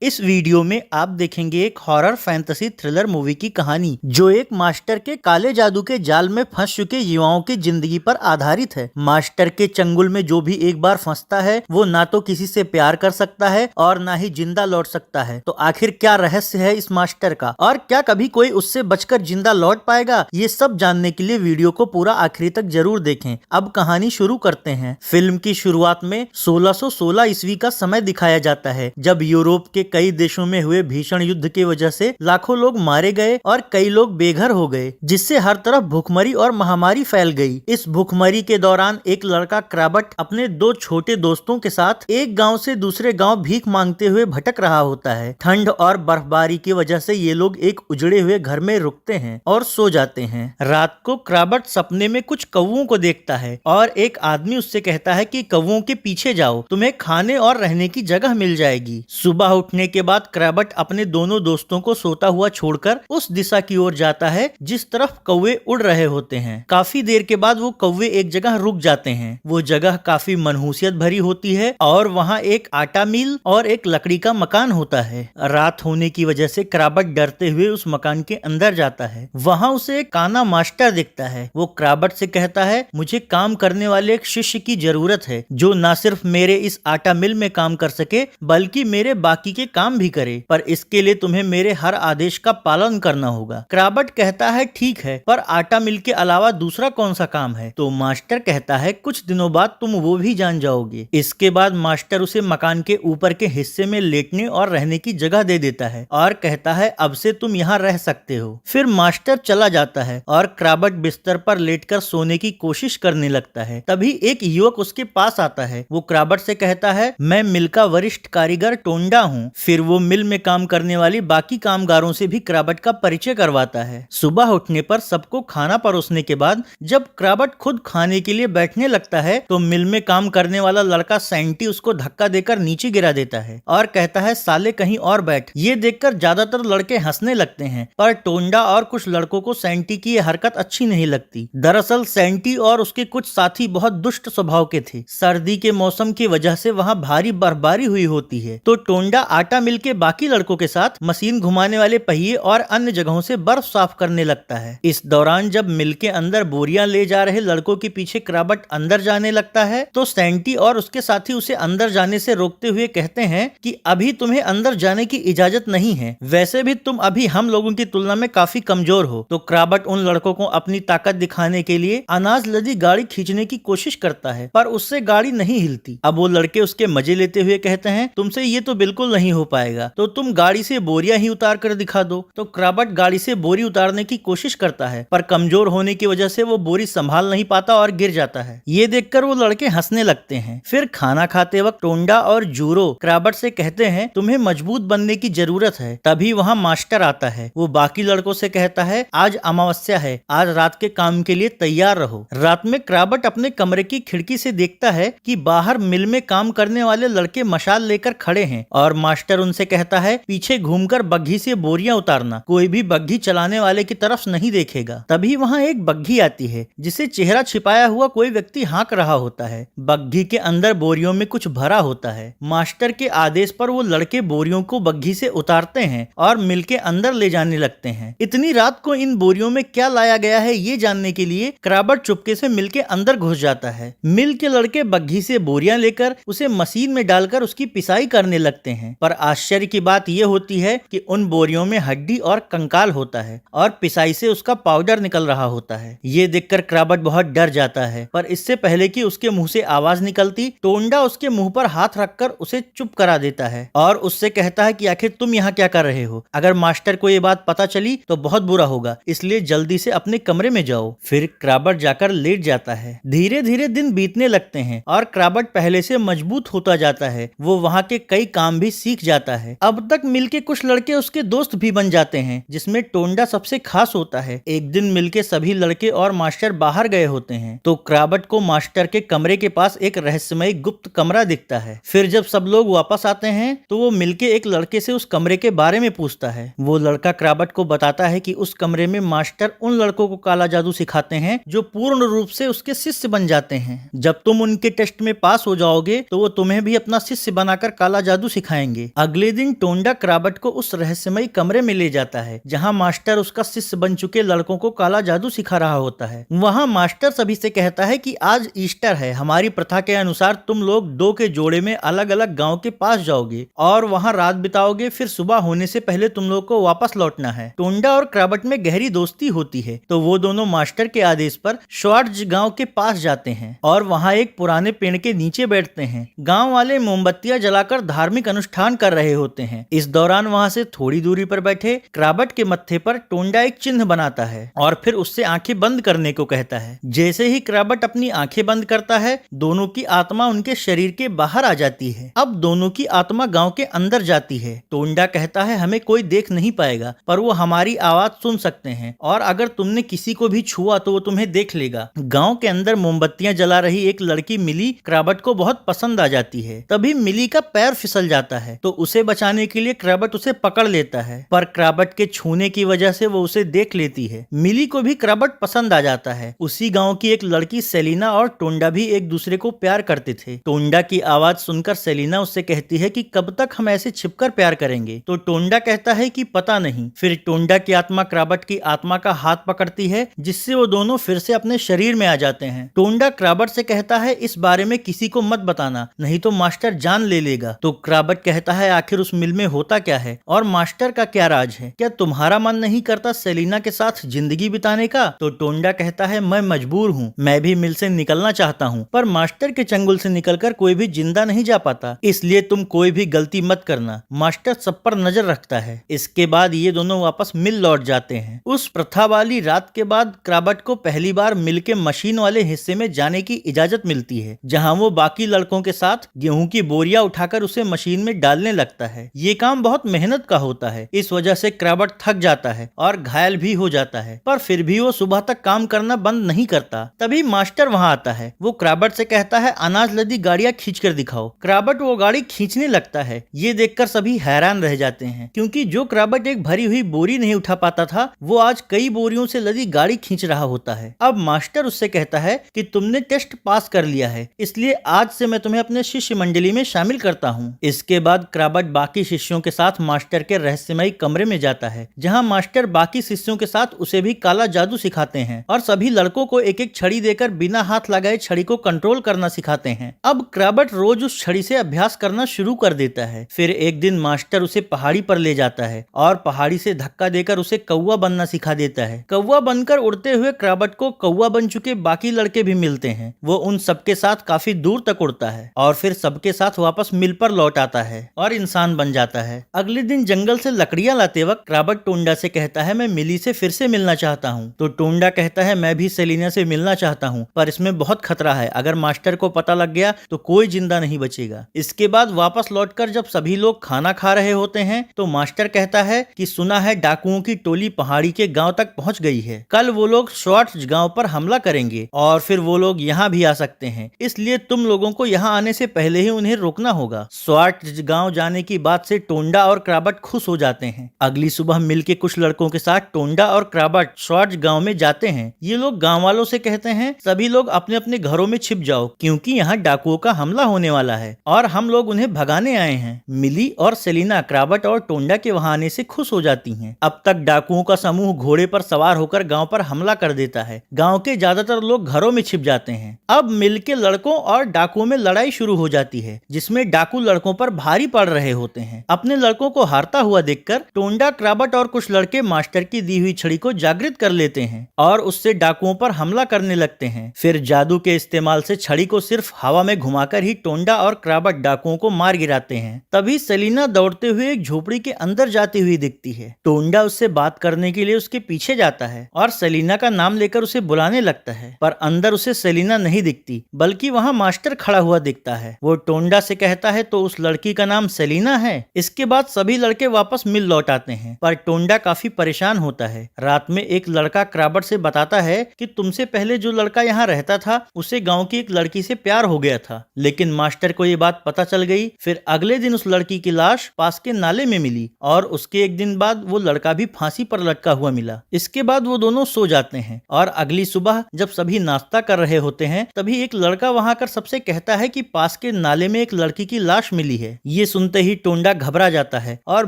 इस वीडियो में आप देखेंगे एक हॉरर फैंटेसी थ्रिलर मूवी की कहानी जो एक मास्टर के काले जादू के जाल में फंस चुके युवाओं की जिंदगी पर आधारित है। मास्टर के चंगुल में जो भी एक बार फंसता है वो ना तो किसी से प्यार कर सकता है और ना ही जिंदा लौट सकता है। तो आखिर क्या रहस्य है इस मास्टर का और क्या कभी कोई उससे बचकर जिंदा लौट पाएगा, ये सब जानने के लिए वीडियो को पूरा आखिरी तक जरूर देखें। अब कहानी शुरू करते हैं। फिल्म की शुरुआत में 1616 ईस्वी का समय दिखाया जाता है जब यूरोप के कई देशों में हुए भीषण युद्ध की वजह से लाखों लोग मारे गए और कई लोग बेघर हो गए, जिससे हर तरफ भूखमरी और महामारी फैल गई। इस भूखमरी के दौरान एक लड़का क्राबट अपने दो छोटे दोस्तों के साथ एक गांव से दूसरे गांव भीख मांगते हुए भटक रहा होता है। ठंड और बर्फबारी की वजह से ये लोग एक उजड़े हुए घर में रुकते हैं और सो जाते हैं। रात को क्राबट सपने में कुछ कौवों को देखता है और एक आदमी उससे कहता है कि कौवों के पीछे जाओ, तुम्हें खाने और रहने की जगह मिल जाएगी। सुबह उठने के बाद क्राबट अपने दोनों दोस्तों को सोता हुआ छोड़कर उस दिशा की ओर जाता है जिस तरफ कौवे उड़ रहे होते हैं। काफी देर के बाद वो कौवे एक जगह रुक जाते हैं। वो जगह काफी मनहूसियत भरी होती है और वहाँ एक आटा मिल और एक लकड़ी का मकान होता है। रात होने की वजह से क्राबट डरते हुए उस मकान के अंदर जाता है। वहाँ उसे एक काना मास्टर दिखता है। वो क्राबट से कहता है, मुझे काम करने वाले एक शिष्य की जरूरत है जो न सिर्फ मेरे इस आटा मिल में काम कर सके बल्कि मेरे बाकी के काम भी करे, पर इसके लिए तुम्हें मेरे हर आदेश का पालन करना होगा। क्राबट कहता है, ठीक है, पर आटा मिल के अलावा दूसरा कौन सा काम है? तो मास्टर कहता है, कुछ दिनों बाद तुम वो भी जान जाओगे। इसके बाद मास्टर उसे मकान के ऊपर के हिस्से में लेटने और रहने की जगह दे देता है और कहता है, अब से तुम यहाँ रह सकते हो। फिर मास्टर चला जाता है और क्राबट बिस्तर पर लेटकर सोने की कोशिश करने लगता है। तभी एक युवक उसके पास आता है। वो क्राबट से कहता है, मैं मिल का वरिष्ठ कारीगर टोंडा हूँ। फिर वो मिल में काम करने वाली बाकी कामगारों से भी क्राबट का परिचय करवाता है। सुबह उठने पर सबको खाना परोसने के बाद जब क्राबट खुद खाने के लिए बैठने लगता है तो मिल में काम करने वाला लड़का सैंटी उसको धक्का देकर नीचे गिरा देता है और कहता है, साले कहीं और बैठ। ये देखकर ज्यादातर लड़के हंसने लगते हैं, पर टोंडा और कुछ लड़कों को सैंटी की ये हरकत अच्छी नहीं लगती। दरअसल सैंटी और उसके कुछ साथी बहुत दुष्ट स्वभाव के थे। सर्दी के मौसम की वजह से वहाँ भारी बर्फबारी हुई होती है, तो टोंडा आटा मिल के बाकी लड़कों के साथ मशीन घुमाने वाले पहिए और अन्य जगहों से बर्फ साफ करने लगता है। इस दौरान जब मिल के अंदर बोरियां ले जा रहे लड़कों के पीछे क्राबट अंदर जाने लगता है तो सैंटी और उसके साथी उसे अंदर जाने से रोकते हुए कहते हैं कि अभी तुम्हें अंदर जाने की इजाजत नहीं है, वैसे भी तुम अभी हम लोगों की तुलना में काफी कमजोर हो। तो क्राबट उन लड़कों को अपनी ताकत दिखाने के लिए अनाज लदी गाड़ी खींचने की कोशिश करता है, पर उससे गाड़ी नहीं हिलती। अब वो लड़के उसके मजे लेते हुए कहते हैं, तुमसे ये तो बिल्कुल नहीं हो पाएगा, तो तुम गाड़ी से बोरियां ही उतार कर दिखा दो। तो क्राबट गाड़ी से बोरी उतारने की कोशिश करता है, पर कमजोर होने की वजह से वो बोरी संभाल नहीं पाता और गिर जाता है। ये देखकर वो लड़के हंसने लगते हैं। फिर खाना खाते वक्त टोंडा और जूरो क्राबट से कहते हैं, तुम्हें मजबूत बनने की जरूरत है। तभी वहाँ मास्टर आता है। वो बाकी लड़कों से कहता है, आज अमावस्या है, आज रात के काम के लिए तैयार रहो। रात में क्राबट अपने कमरे की खिड़की से देखता है कि बाहर मिल में काम करने वाले लड़के मशाल लेकर खड़े हैं और मास्टर उनसे कहता है, पीछे घूमकर बग्घी से बोरियां उतारना, कोई भी बग्घी चलाने वाले की तरफ नहीं देखेगा। तभी वहाँ एक बग्घी आती है जिसे चेहरा छिपाया हुआ कोई व्यक्ति हाँक रहा होता है। बग्घी के अंदर बोरियों में कुछ भरा होता है। मास्टर के आदेश पर वो लड़के बोरियों को बग्घी से उतारते हैं और मिल के अंदर ले जाने लगते हैं। इतनी रात को इन बोरियों में क्या लाया गया है ये जानने के लिए क्राबट चुपके से मिल के अंदर घुस जाता है। मिल के लड़के बग्घी से बोरियां लेकर उसे मशीन में डालकर उसकी पिसाई करने लगते हैं, पर आश्चर्य की बात यह होती है कि उन बोरियों में हड्डी और कंकाल होता है और पिसाई से उसका पाउडर निकल रहा होता है। ये देखकर क्राबट बहुत डर जाता है, पर इससे पहले कि उसके मुंह से आवाज निकलती, टोंडा उसके मुंह पर हाथ रखकर उसे चुप करा देता है और उससे कहता है कि आखिर तुम यहाँ क्या कर रहे हो? अगर मास्टर को ये बात पता चली तो बहुत बुरा होगा, इसलिए जल्दी से अपने कमरे में जाओ। फिर क्राबट जाकर लेट जाता है। धीरे धीरे दिन बीतने लगते हैं और क्राबट पहले से मजबूत होता जाता है। वो वहाँ के कई काम भी सीख जाता है। अब तक मिलके कुछ लड़के उसके दोस्त भी बन जाते हैं, जिसमें टोंडा सबसे खास होता है। एक दिन मिलके सभी लड़के और मास्टर बाहर गए होते हैं तो क्राबट को मास्टर के कमरे के पास एक रहस्यमय गुप्त कमरा दिखता है। फिर जब सब लोग वापस आते हैं तो वो मिलके एक लड़के से उस कमरे के बारे में पूछता है। वो लड़का क्राबट को बताता है कि उस कमरे में मास्टर उन लड़कों को काला जादू सिखाते हैं जो पूर्ण रूप से उसके शिष्य बन जाते हैं। जब तुम उनके टेस्ट में पास हो जाओगे तो वो तुम्हें भी अपना शिष्य बनाकर काला जादू सिखाएंगे। अगले दिन टोंडा क्राबट को उस रहस्यमयी कमरे में ले जाता है जहां मास्टर उसका शिष्य बन चुके लड़कों को काला जादू सिखा रहा होता है। वहां मास्टर सभी से कहता है कि आज ईस्टर है, हमारी प्रथा के अनुसार तुम लोग दो के जोड़े में अलग अलग गांव के पास जाओगे और वहां रात बिताओगे, फिर सुबह होने से पहले तुम लोग को वापस लौटना है। टोंडा और क्राबट में गहरी दोस्ती होती है तो वो दोनों मास्टर के आदेश पर श्वार्ट्ज गांव के पास जाते हैं और वहां एक पुराने पेड़ के नीचे बैठते हैं। गांव वाले मोमबत्तियां जलाकर धार्मिक अनुष्ठान कर रहे होते हैं। इस दौरान वहां से थोड़ी दूरी पर बैठे क्राबट के मत्थे पर टोंडा एक चिन्ह बनाता है और फिर उससे आंखें बंद करने को कहता है। जैसे ही क्राबट अपनी आंखें बंद करता है, दोनों की आत्मा उनके शरीर के बाहर आ जाती है। अब दोनों की आत्मा गांव के अंदर जाती है। टोंडा कहता है हमें कोई देख नहीं पाएगा पर वो हमारी आवाज सुन सकते हैं और अगर तुमने किसी को भी छुआ तो वो तुम्हें देख लेगा। गांव के अंदर मोमबत्तियां जला रही एक लड़की मिली क्राबट को बहुत पसंद आ जाती है। तभी मिली का पैर फिसल जाता है तो उसे बचाने के लिए क्राबट उसे पकड़ लेता है, पर क्राबट के छूने की वजह से वो उसे देख लेती है। मिली को भी क्राबट पसंद आ जाता है। उसी गांव की एक लड़की सेलिना और टोंडा भी एक दूसरे को प्यार करते थे। टोंडा की आवाज सुनकर सेलिना उससे कहती है कि कब तक हम ऐसे छिपकर प्यार करेंगे, तो टोंडा कहता है कि पता नहीं। फिर टोंडा की आत्मा क्राबट की आत्मा का हाथ पकड़ती है जिससे वो दोनों फिर से अपने शरीर में आ जाते हैं। टोंडा क्राबट से कहता है इस बारे में किसी को मत बताना, नहीं तो मास्टर जान ले लेगा। तो क्राबट कहता है आखिर उस मिल में होता क्या है और मास्टर का क्या राज है, क्या तुम्हारा मन नहीं करता सेलिना के साथ जिंदगी बिताने का? तो टोंडा कहता है मैं मजबूर हूँ, मैं भी मिल से निकलना चाहता हूँ पर मास्टर के चंगुल से निकलकर कोई भी जिंदा नहीं जा पाता, इसलिए तुम कोई भी गलती मत करना, मास्टर सब पर नजर रखता है। इसके बाद ये दोनों वापस मिल लौट जाते हैं। उस प्रथा वाली रात के बाद क्राबट को पहली बार मिल के मशीन वाले हिस्से में जाने की इजाजत मिलती है जहां वो बाकी लड़कों के साथ गेहूं की बोरियां उठाकर उसे मशीन में डालने लगता है। ये काम बहुत मेहनत का होता है, इस वजह से क्राबट थक जाता है और घायल भी हो जाता है, पर फिर भी वो सुबह तक काम करना बंद नहीं करता। तभी मास्टर वहां आता है। वो क्राबट से कहता है अनाज लदी गाड़ियां खींच कर दिखाओ। क्राबट वो गाड़ी खींचने लगता है। ये देखकर सभी हैरान रह जाते हैं क्योंकि जो क्राबट एक भरी हुई बोरी नहीं उठा पाता था वो आज कई बोरियों से लदी गाड़ी खींच रहा होता है। अब मास्टर उससे कहता है कि तुमने टेस्ट पास कर लिया है, इसलिए आज से मैं तुम्हें अपने शिष्य मंडली में शामिल करता हूँ। इसके बाद क्राबट बाकी शिष्यों के साथ मास्टर के रहस्यमयी कमरे में जाता है जहाँ मास्टर बाकी शिष्यों के साथ उसे भी काला जादू सिखाते हैं और सभी लड़कों को एक एक छड़ी देकर बिना हाथ लगाए छड़ी को कंट्रोल करना सिखाते हैं। अब क्राबट रोज उस छड़ी से अभ्यास करना शुरू कर देता है। फिर एक दिन मास्टर उसे पहाड़ी पर ले जाता है और पहाड़ी से धक्का देकर उसे कौवा बनना सिखा देता है। कौवा बनकर उड़ते हुए क्राबट को कौवा बन चुके बाकी लड़के भी मिलते हैं। वो उन सबके साथ काफी दूर तक उड़ता है और फिर सबके साथ वापस मिल पर लौट आता है और इंसान बन जाता है। अगले दिन जंगल से लकड़ियां लाते वक्त क्राबट टोंडा से कहता है मैं मिली से फिर से मिलना चाहता हूँ। तो टोंडा कहता है मैं भी सेलिना से मिलना चाहता हूँ पर इसमें बहुत खतरा है, अगर मास्टर को पता लग गया तो कोई जिंदा नहीं बचेगा। इसके बाद वापस लौटकर जब सभी लोग खाना खा रहे होते हैं तो मास्टर कहता है कि सुना है डाकुओं की टोली पहाड़ी के गांव तक पहुंच गई है, कल वो लोग श्वार्ट्ज गांव पर हमला करेंगे और फिर वो लोग यहाँ भी आ सकते हैं, इसलिए तुम लोगों को यहाँ आने से पहले ही उन्हें रोकना होगा। श्वार्ट्ज गांव जाने की बात से टोंडा और क्राबट खुश हो जाते हैं। अगली सुबह मिलके कुछ लड़कों के साथ टोंडा और क्राबट श्वार्ट्ज गांव में जाते हैं। ये लोग गांव वालों से कहते हैं सभी लोग अपने अपने घरों में छिप जाओ क्योंकि यहाँ डाकुओं का हमला होने वाला है और हम लोग उन्हें भगाने आए हैं। मिली और सेलिना क्राबट और टोंडा के वहां आने से खुश हो जाती हैं। अब तक डाकुओं का समूह घोड़े पर सवार होकर गांव पर हमला कर देता है। गांव के ज्यादातर लोग घरों में छिप जाते हैं। अब मिलके लड़कों और डाकुओं में लड़ाई शुरू हो जाती है जिसमें डाकू लड़कों पर भारी पड़ रहे होते हैं। अपने लड़कों को हारता हुआ देखकर टोंडा, क्राबट और कुछ लड़के मास्टर की दी हुई छड़ी को जागृत कर लेते हैं और उससे डाकुओं पर हमला करने लगते हैं। फिर जादू के इस्तेमाल से छड़ी को सिर्फ हवा में घुमाकर ही टोंडा और क्राबट डाकुओं को मार गिराते हैं। तभी सेलिना दौड़ते हुए एक झोपड़ी के अंदर जाती हुई दिखती है। टोंडा उससे बात करने के लिए उसके पीछे जाता है और सेलिना का नाम लेकर उसे बुलाने लगता है, पर अंदर उसे सेलिना नहीं दिखती बल्कि वहाँ मास्टर खड़ा हुआ दिखता है। वो टोंडा से कहता है तो उस लड़की का नाम सेलिना है। इसके बाद सभी लड़के वापस मिल लौट आते हैं पर टोंडा काफी परेशान होता है। रात में एक लड़का क्राबट से बताता है कि तुमसे पहले जो लड़का यहाँ रहता था उसे गाँव की एक लड़की से प्यार हो गया था, लेकिन मास्टर को ये बात पता चल गई। फिर अगले दिन उस लड़की की लाश पास के नाले में मिली और उसके एक दिन बाद वो लड़का भी फांसी पर लटका हुआ मिला। इसके बाद वो दोनों सो जाते हैं और अगली सुबह जब सभी नाश्ता कर रहे होते हैं तभी एक लड़का वहां कर सबसे कहता है कि पास के नाले में एक लड़की की लाश मिली है। ये सुनते ही टोंडा घबरा जाता है और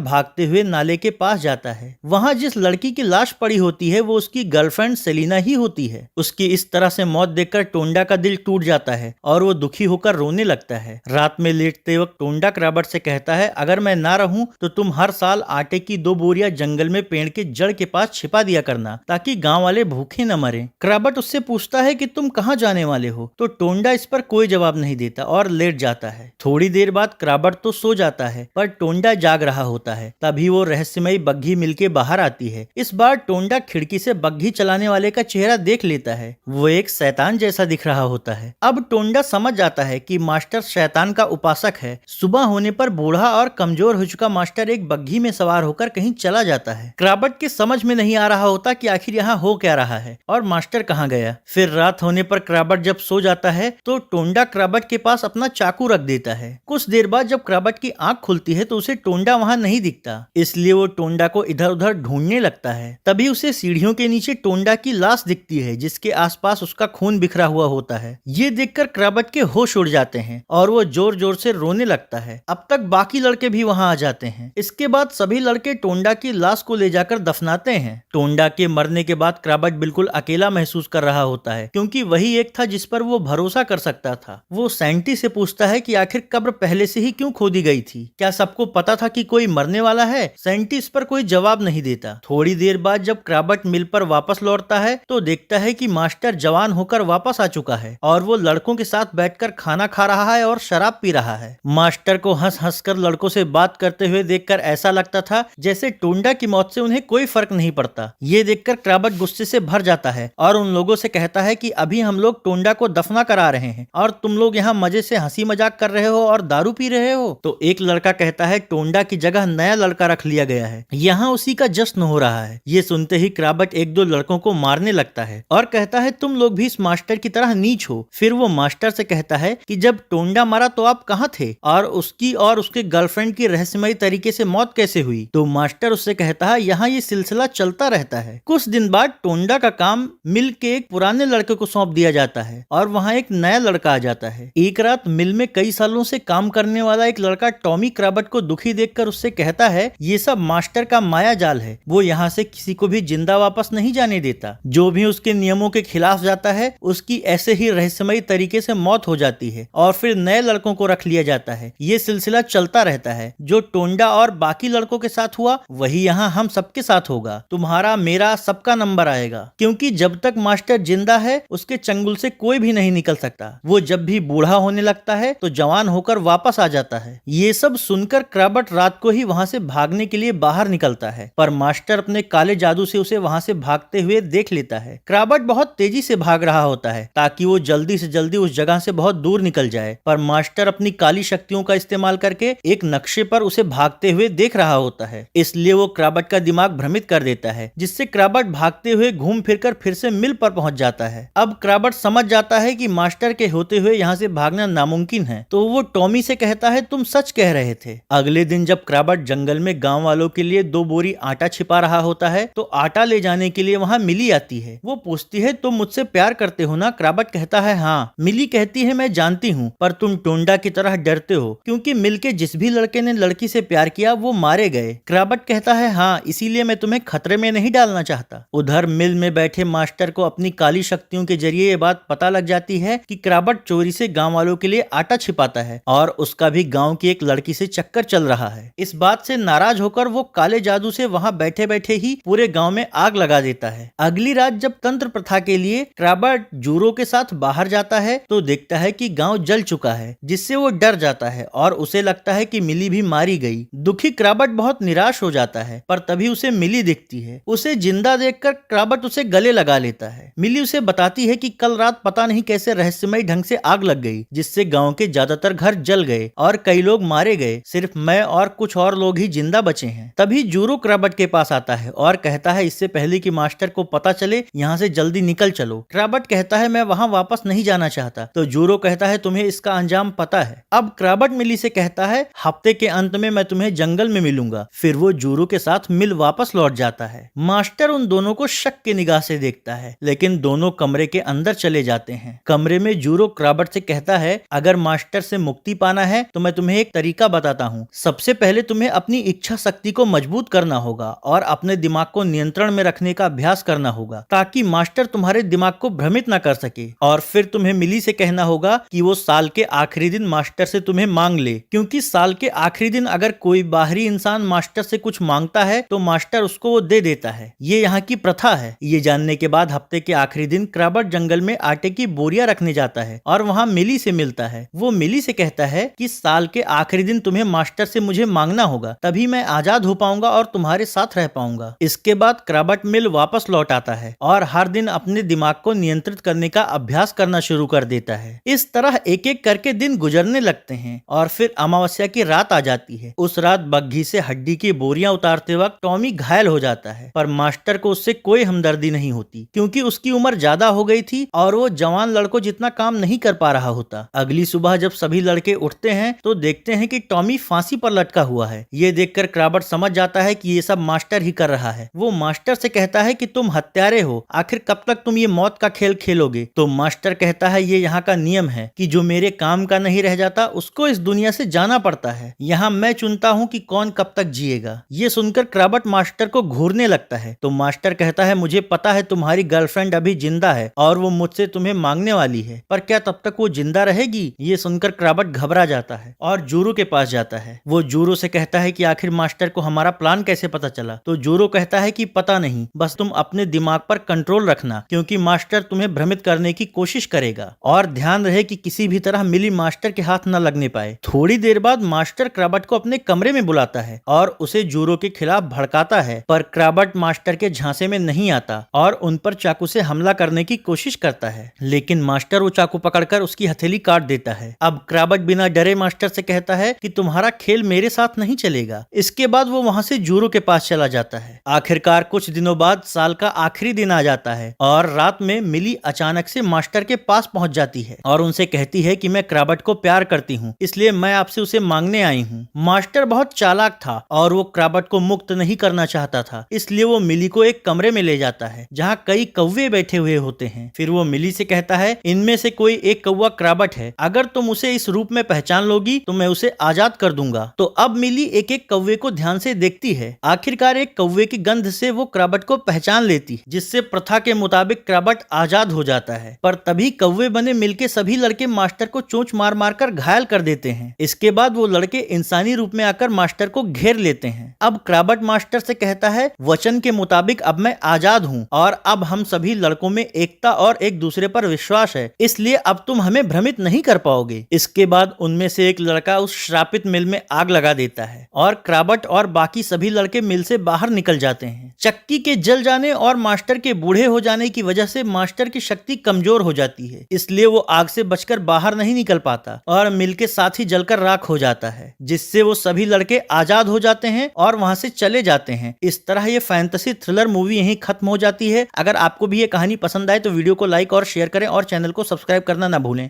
भागते हुए नाले के पास जाता है। वहाँ जिस लड़की की लाश पड़ी होती है वो उसकी गर्लफ्रेंड सेलिना ही होती है। उसकी इस तरह से मौत देखकर टोंडा का दिल टूट जाता है और वो दुखी होकर रोने लगता है। रात में लेटते वक्त टोंडा क्रैबट से कहता है, अगर मैं ना रहूं तो तुम हर साल आटे की 2 बोरियां जंगल में पेड़ के जड़ के पास छिपा दिया करना ताकि गांव वाले भूखे न मरें। क्रैबट उससे पूछता है कि तुम कहाँ जाने वाले हो, तो टोंडा इस पर कोई जवाब नहीं देता और लेट जाता है। थोड़ी देर बाद क्रैबट तो सो जाता है पर टोंडा जाग रहा होता है। तभी वो रहस्यमयी बग्घी मिलके बाहर आती है। इस बार टोंडा खिड़की से बग्घी चलाने वाले का चेहरा देख लेता है। वो एक शैतान जैसा दिख रहा होता है। अब टोंडा समझ जाता है कि मास्टर शैतान का उपासक है। सुबह होने पर बूढ़ा और कमजोर हो चुका मास्टर एक बग्घी में सवार होकर कहीं चला जाता है। क्रैबट के समझ में नहीं आ रहा होता कि आखिर यहाँ हो क्या रहा है और मास्टर कहाँ गया। फिर रात होने पर क्रैबट जब सो जाता है तो टोंडा क्रैबट के पास अपना चाकू रख देता है। कुछ देर बाद जब क्रैबट की आंख खुलती है तो उसे टोंडा वहाँ नहीं दिखता, इसलिए वो टोंडा को इधर उधर ढूंढने लगता है। तभी उसे सीढ़ियों के नीचे टोंडा की लाश दिखती है जिसके आसपास उसका खून बिखरा हुआ होता है। ये देखकर क्रैबट के होश उड़ जाते हैं और वो जोर जोर से रोने लगता है। अब तक बाकी लड़के भी वहाँ आ जाते हैं। इसके बाद सभी लड़के टोंडा की लाश को ले जाकर दफनाते हैं। टोंडा के मरने के बाद क्रैबट बिल्कुल अकेला महसूस कर रहा होता है क्योंकि वही एक था जिस पर वो भरोसा कर सकता था। वो सैंटी से पूछता है कि आखिर कब्र पहले से ही क्यों खोदी गई थी, क्या सबको पता था कि कोई मरने वाला है। सैंटी इस पर कोई जवाब नहीं देता। थोड़ी देर बाद जब क्रैबट मिल पर वापस लौटता है तो देखता है कि मास्टर जवान होकर वापस आ चुका है और वो लड़कों के साथ बैठकर खाना खा रहा है और शराब पी रहा है। मास्टर को हंस हंस कर लड़कों से बात करते हुए देखकर ऐसा लगता था जैसे टोंडा की मौत से उन्हें कोई फर्क नहीं पड़ता। ये देखकर क्रैबट गुस्से से भर जाता है और उन लोगों से कहता है कि अभी हम लोग टोंडा को दफना करा रहे हैं और तुम लोग यहाँ मजे से हंसी मजाक कर रहे हो और दारू पी रहे हो। तो एक लड़का कहता है, टोंडा की जगह नया लड़का रख लिया गया है, यहाँ उसी का जश्न हो रहा है। ये सुनते ही क्रैबट एक दो लड़कों को मारने लगता है और कहता है, तुम लोग भी इस मास्टर की तरह नीच हो। फिर वो मास्टर से कहता है कि जब टोंडा मरा तो आप कहाँ थे और उसकी और उसके गर्लफ्रेंड की रहस्यमयी तरीके से मौत कैसे हुई। तो मास्टर उससे कहता है, यहाँ ये सिलसिला चलता रहता है। कुछ दिन बाद टोंडा का काम मिल के एक पुराने लड़के को सौंप दिया जाता है और वहाँ एक नया लड़का आ जाता है। एक रात मिल में कई सालों से काम करने वाला एक लड़का टॉमी क्रैबट को दुखी देखकर उससे कहता है, ये सब मास्टर का माया जाल है, वो यहाँ से किसी को भी जिंदा वापस नहीं जाने देता। जो भी उसके नियमों के खिलाफ जाता है उसकी ऐसे ही रहस्यमयी तरीके से मौत हो जाती है और फिर नए लड़कों को रख लिया जाता है। ये सिलसिला चलता रहता है। जो टोंडा और बाकी लड़कों के साथ हुआ वही यहाँ हम सबके साथ होगा। तुम्हारा मेरा सबका नंबर आएगा, क्योंकि जब तक मास्टर जिंदा है उसके चंगुल से कोई भी नहीं निकल सकता। वो जब भी बूढ़ा होने लगता है तो जवान होकर वापस आ जाता है। ये सब सुनकर क्रैबट रात को ही वहाँ से भागने के लिए बाहर निकलता है, पर मास्टर अपने काले जादू से उसे वहाँ से भागते हुए देख लेता है। क्रैबट बहुत तेजी से भाग रहा होता है ताकि वो जल्दी से जल्दी उस जगह से बहुत दूर निकल जाए, पर मास्टर अपनी काली शक्तियों का इस्तेमाल करके एक नक्शे पर उसे भागते हुए देख रहा होता है। इसलिए वो क्रैबट का दिमाग भ्रमित कर देता है, जिससे क्रैबट भागते हुए घूम फिरकर फिर से मिल पर पहुंच जाता है। अब क्रैबट समझ जाता है कि मास्टर के होते हुए यहाँ से भागना नामुमकिन है, तो वो टॉमी से कहता है, तुम सच कह रहे थे। अगले दिन जब क्रैबट जंगल में गांव वालों के लिए 2 बोरी आटा छिपा रहा होता है तो आटा ले जाने के लिए वहाँ मिली आती है। वो पूछती है, तुम मुझसे प्यार करते हो ना। क्रैबट कहता है, हाँ। मिली कहती है, मैं जानती हूँ, पर तुम टोंडा की तरह डरते हो क्योंकि मिल के जिस भी लड़के ने लड़की से प्यार किया वो मारे गए। क्रैबट कहता है, हाँ, इसीलिए मैं तुम्हें खतरे में नहीं डालना चाहता। उधर मिल में बैठे मास्टर को अपनी काली शक्तियों के जरिए ये बात पता लग जाती है कि क्रैबट चोरी से गांव वालों के लिए आटा छिपाता है और उसका भी गांव की एक लड़की से चक्कर चल रहा है। इस बात से नाराज होकर वो काले जादू से वहां बैठे बैठे ही पूरे गांव में आग लगा देता है। अगली रात जब तंत्र प्रथा के लिए क्रैबट जूरो के साथ बाहर जाता है तो देखता है कि गांव जल चुका है, जिससे वो डर जाता है और उसे लगता है कि मिली भी मारी गई। दुखी क्रैबट बहुत निराश हो जाता है, पर तभी उसे मिली दिखती है। उसे जिंदा देखकर क्रैबट उसे गले लगा लेता है। मिली उसे बताती है कि कल रात पता नहीं कैसे रहस्यमयी ढंग से आग लग गई, जिससे गांव के ज्यादातर घर जल गए और कई लोग मारे गए। सिर्फ मैं और कुछ और लोग ही जिंदा बचे हैं। तभी जूरो क्रैबट के पास आता है और कहता है इससे पहले कि मास्टर को पता चले यहाँ से जल्दी निकल चलो। क्रैबट कहता है मैं वहाँ वापस नहीं जाना चाहता। तो जूरो कहता है तुम्हें इसका अंजाम पता है। अब क्रैबट मिली से कहता है हफ्ते के अंत में मैं तुम्हें जंगल में मिलूंगा। फिर वो जूरो के साथ मिल वापस लौट जाता है। मास्टर उन दोनों को शक की निगाह से देखता है, लेकिन दोनों कमरे के अंदर चले जाते हैं। कमरे में जूरो क्रैबट से कहता है अगर मास्टर से मुक्ति पाना है तो मैं तुम्हें एक तरीका बताता हूँ। सबसे पहले तुम्हें अपनी इच्छा शक्ति को मजबूत करना होगा और अपने दिमाग को नियंत्रण में रखने का अभ्यास करना होगा ताकि मास्टर तुम्हारे दिमाग को भ्रमित न कर सके। और फिर तुम्हें मिली से कहना होगा कि वो साल के आखिरी दिन मास्टर से तुम्हें मांग ले, क्योंकि साल के आखिरी दिन अगर कोई बाहरी इंसान मास्टर से कुछ मांगता है तो मास्टर उसको वो दे देता है। ये यहाँ की प्रथा है। ये जानने के बाद हफ्ते के आखिरी दिन क्रैबट जंगल में आटे की बोरियां रखने जाता है और वहाँ मिली से मिलता है। वो मिली से कहता है कि साल के आखिरी दिन तुम्हें मास्टर से मुझे मांगना होगा, तभी मैं आजाद हो पाऊंगा और तुम्हारे साथ रह पाऊंगा। इसके बाद क्रैबट मिल वापस लौट आता है और हर दिन अपने दिमाग को नियंत्रित करने का अभ्यास करना शुरू कर देता है। इस तरह एक एक करके दिन गुजरने लगते हैं और फिर अमावस्या की रात आ जाती है। उस रात बग्घी से हड्डी की बोरियां उतारते वक्त टॉमी घायल हो जाता है, पर मास्टर को उससे कोई हमदर्दी नहीं होती क्योंकि उसकी उम्र ज्यादा हो गई थी और वो जवान लड़कों जितना काम नहीं कर पा रहा होता। अगली सुबह जब सभी लड़के उठते हैं तो देखते हैं कि टॉमी फांसी पर लटका हुआ है। ये देखकर क्रैबट समझ जाता है कि ये सब मास्टर ही कर रहा है। वो मास्टर से कहता है कि तुम हत्यारे हो, आखिर कब तक तुम ये मौत का खेल खेलोगे। तो मास्टर कहता है ये यहाँ का नियम है कि जो मेरे काम का नहीं रह जाता उसको इस दुनिया से जाना पड़ता है। यहाँ मैं चुनता हूँ कि कौन कब तक जिएगा। ये सुनकर क्रैबट मास्टर को घूरने लगता है। तो मास्टर कहता है मुझे पता है तुम्हारी गर्लफ्रेंड अभी जिंदा है और वो मुझसे तुम्हें मांगने वाली है, पर क्या तब तक वो जिंदा रहेगी। ये सुनकर क्रैबट घबरा जाता है और जूरो के पास जाता है। वो जूरो से कहता है कि आखिर मास्टर को हमारा प्लान कैसे पता चला। तो जूरो कहता है कि पता नहीं, बस तुम अपने दिमाग पर कंट्रोल रखना क्योंकि मास्टर तुम्हें भ्रमित करने की कोशिश करेगा और ध्यान रहे कि किसी भी तरह मिली मास्टर के हाथ न लगने पाए। थोड़ी देर बाद मास्टर क्रैबट को अपने कमरे में बुलाता है और उसे जूरो के खिलाफ भड़काता है, पर क्रैबट मास्टर के झांसे में नहीं आता और उन पर चाकू से हमला करने की कोशिश करता है, लेकिन मास्टर वो चाकू पकड़कर उसकी हथेली काट देता है। अब क्रैबट बिना डरे मास्टर से कहता है कि तुम्हारा खेल मेरे साथ नहीं चलेगा। इसके बाद वो वहाँ से जूरो के पास चला जाता है। आखिरकार कुछ दिनों बाद साल का आखिरी दिन आ जाता है और रात में मिली अचानक से मास्टर के पास पहुंच जाती है और उनसे कहती है कि मैं क्रैबट को प्यार करती हूँ, इसलिए मैं आपसे उसे मांगने आई हूँ। मास्टर बहुत चालाक था और वो क्रैबट को मुक्त नहीं करना चाहता था, इसलिए वो मिली को एक कमरे में ले जाता है जहाँ कई कौवे बैठे हुए होते हैं। फिर वो मिली से कहता है इनमें से कोई एक कौवा क्रैबट है, अगर तुम उसे इस रूप में पहचान लोगी तो मैं उसे आजाद कर दूंगा। तो अब मिली एक एक कौवे को ध्यान से देखती है। आखिरकार एक कौवे की गंध से वो क्रैबट को पहचान लेती, जिससे प्रथा के मुताबिक क्रैबट आजाद हो जाता है। पर तभी कौवे बने मिलके सभी लड़के मास्टर को चोंच मार मार कर घायल कर देते हैं। इसके बाद वो लड़के इंसानी रूप में आकर मास्टर को घेर लेते हैं। अब क्रैबट मास्टर से कहता है वचन के मुताबिक अब मैं आजाद हूँ और अब हम सभी लड़कों में एकता और एक दूसरे पर विश्वास है, इसलिए अब तुम हमें भ्रमित नहीं कर पाओगे। इसके बाद उनमें से एक लड़का उस श्रापित मिल में आग लगा देता है और क्रैबट और बाकी सभी लड़के मिल से बाहर निकल जाते हैं। चक्की के जल जाने और मास्टर के बूढ़े हो जाने की वजह से मास्टर की शक्ति कमजोर हो जाती है, इसलिए वो आग से बचकर बाहर नहीं निकल पाता और मिल के साथ ही जलकर राख हो जाता है, जिससे वो सभी लड़के आजाद हो जाते हैं और वहां से चले जाते हैं। इस तरह ये फैंटेसी थ्रिलर मूवी यहीं खत्म हो जाती है। अगर आपको भी ये कहानी पसंद आए तो वीडियो को लाइक और शेयर करें और चैनल को सब्सक्राइब करना ना भूलें।